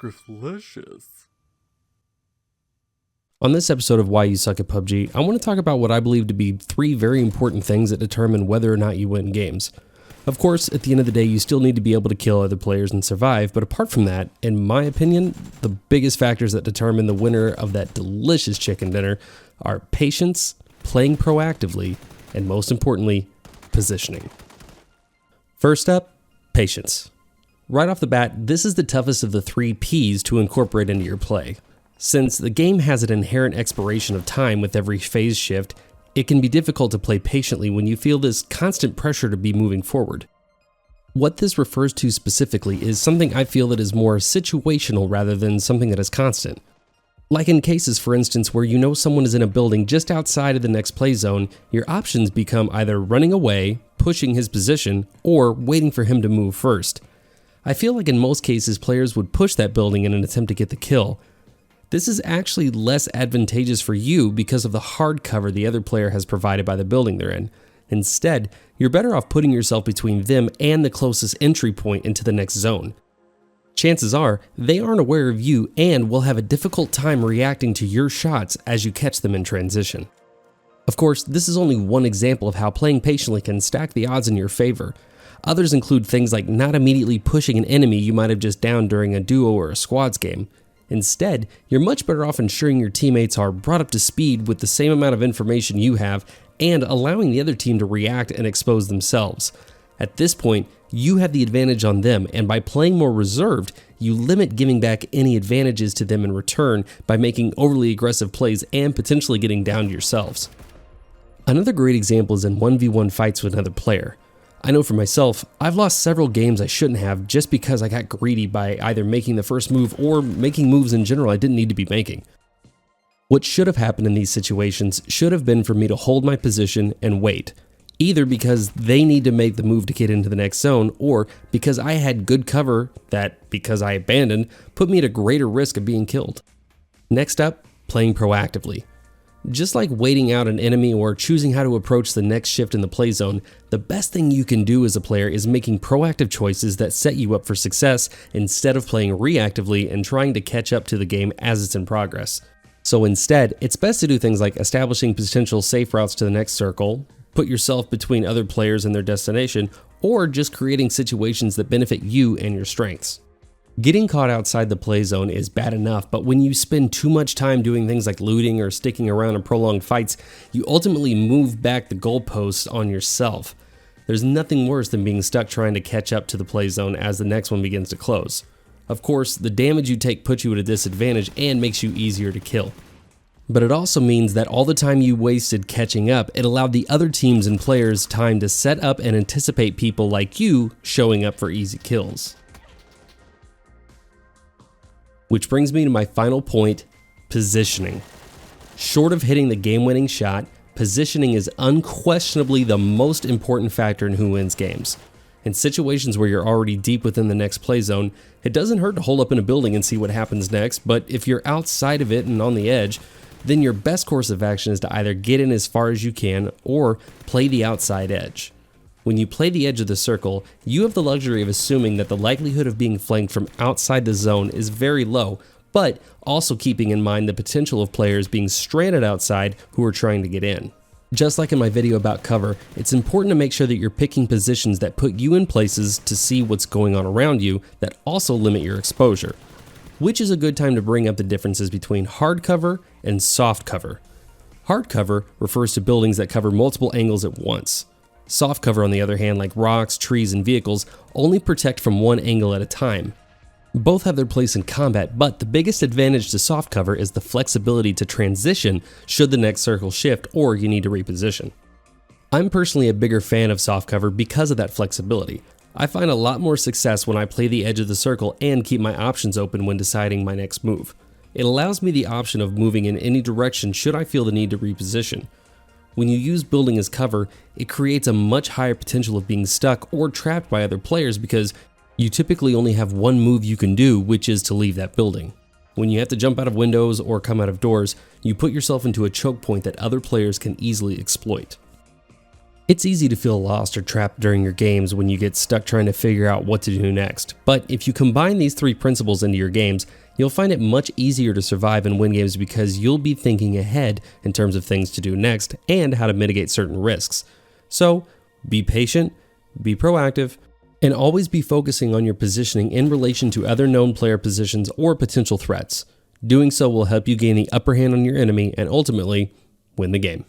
delicious. On this episode of Why You Suck at PUBG, I want to talk about what I believe to be 3 very important things that determine whether or not you win games. Of course, at the end of the day, you still need to be able to kill other players and survive, but apart from that, in my opinion, the biggest factors that determine the winner of that delicious chicken dinner are patience, playing proactively, and most importantly, positioning. First up, patience. Right off the bat, this is the toughest of the 3 P's to incorporate into your play. Since the game has an inherent expiration of time with every phase shift, it can be difficult to play patiently when you feel this constant pressure to be moving forward. What this refers to specifically is something I feel that is more situational rather than something that is constant. Like in cases, for instance, where you know someone is in a building just outside of the next play zone, your options become either running away, pushing his position, or waiting for him to move first. I feel like in most cases players would push that building in an attempt to get the kill. This is actually less advantageous for you because of the hard cover the other player has provided by the building they're in. Instead, you're better off putting yourself between them and the closest entry point into the next zone. Chances are, they aren't aware of you and will have a difficult time reacting to your shots as you catch them in transition. Of course, this is only one example of how playing patiently can stack the odds in your favor. Others include things like not immediately pushing an enemy you might have just downed during a duo or a squads game. Instead, you're much better off ensuring your teammates are brought up to speed with the same amount of information you have and allowing the other team to react and expose themselves. At this point, you have the advantage on them, and by playing more reserved, you limit giving back any advantages to them in return by making overly aggressive plays and potentially getting downed yourselves. Another great example is in 1v1 fights with another player. I know for myself, I've lost several games I shouldn't have just because I got greedy by either making the first move or making moves in general I didn't need to be making. What should have happened in these situations should have been for me to hold my position and wait, either because they need to make the move to get into the next zone or because I had good cover that, because I abandoned, put me at a greater risk of being killed. Next up, playing proactively. Just like waiting out an enemy or choosing how to approach the next shift in the play zone, the best thing you can do as a player is making proactive choices that set you up for success instead of playing reactively and trying to catch up to the game as it's in progress. So instead, it's best to do things like establishing potential safe routes to the next circle, put yourself between other players and their destination, or just creating situations that benefit you and your strengths. Getting caught outside the play zone is bad enough, but when you spend too much time doing things like looting or sticking around in prolonged fights, you ultimately move back the goalposts on yourself. There's nothing worse than being stuck trying to catch up to the play zone as the next one begins to close. Of course, the damage you take puts you at a disadvantage and makes you easier to kill. But it also means that all the time you wasted catching up, it allowed the other teams and players time to set up and anticipate people like you showing up for easy kills. Which brings me to my final point, positioning. Short of hitting the game-winning shot, positioning is unquestionably the most important factor in who wins games. In situations where you're already deep within the next play zone, it doesn't hurt to hold up in a building and see what happens next, but if you're outside of it and on the edge, then your best course of action is to either get in as far as you can or play the outside edge. When you play the edge of the circle, you have the luxury of assuming that the likelihood of being flanked from outside the zone is very low, but also keeping in mind the potential of players being stranded outside who are trying to get in. Just like in my video about cover, it's important to make sure that you're picking positions that put you in places to see what's going on around you that also limit your exposure, which is a good time to bring up the differences between hard cover and soft cover. Hard cover refers to buildings that cover multiple angles at once. Soft cover, on the other hand, like rocks, trees, and vehicles, only protect from one angle at a time. Both have their place in combat, but the biggest advantage to soft cover is the flexibility to transition should the next circle shift or you need to reposition. I'm personally a bigger fan of soft cover because of that flexibility. I find a lot more success when I play the edge of the circle and keep my options open when deciding my next move. It allows me the option of moving in any direction should I feel the need to reposition. When you use building as cover, it creates a much higher potential of being stuck or trapped by other players because you typically only have one move you can do, which is to leave that building. When you have to jump out of windows or come out of doors, you put yourself into a choke point that other players can easily exploit. It's easy to feel lost or trapped during your games when you get stuck trying to figure out what to do next, but if you combine these 3 principles into your games, you'll find it much easier to survive and win games because you'll be thinking ahead in terms of things to do next and how to mitigate certain risks. So, be patient, be proactive, and always be focusing on your positioning in relation to other known player positions or potential threats. Doing so will help you gain the upper hand on your enemy and ultimately win the game.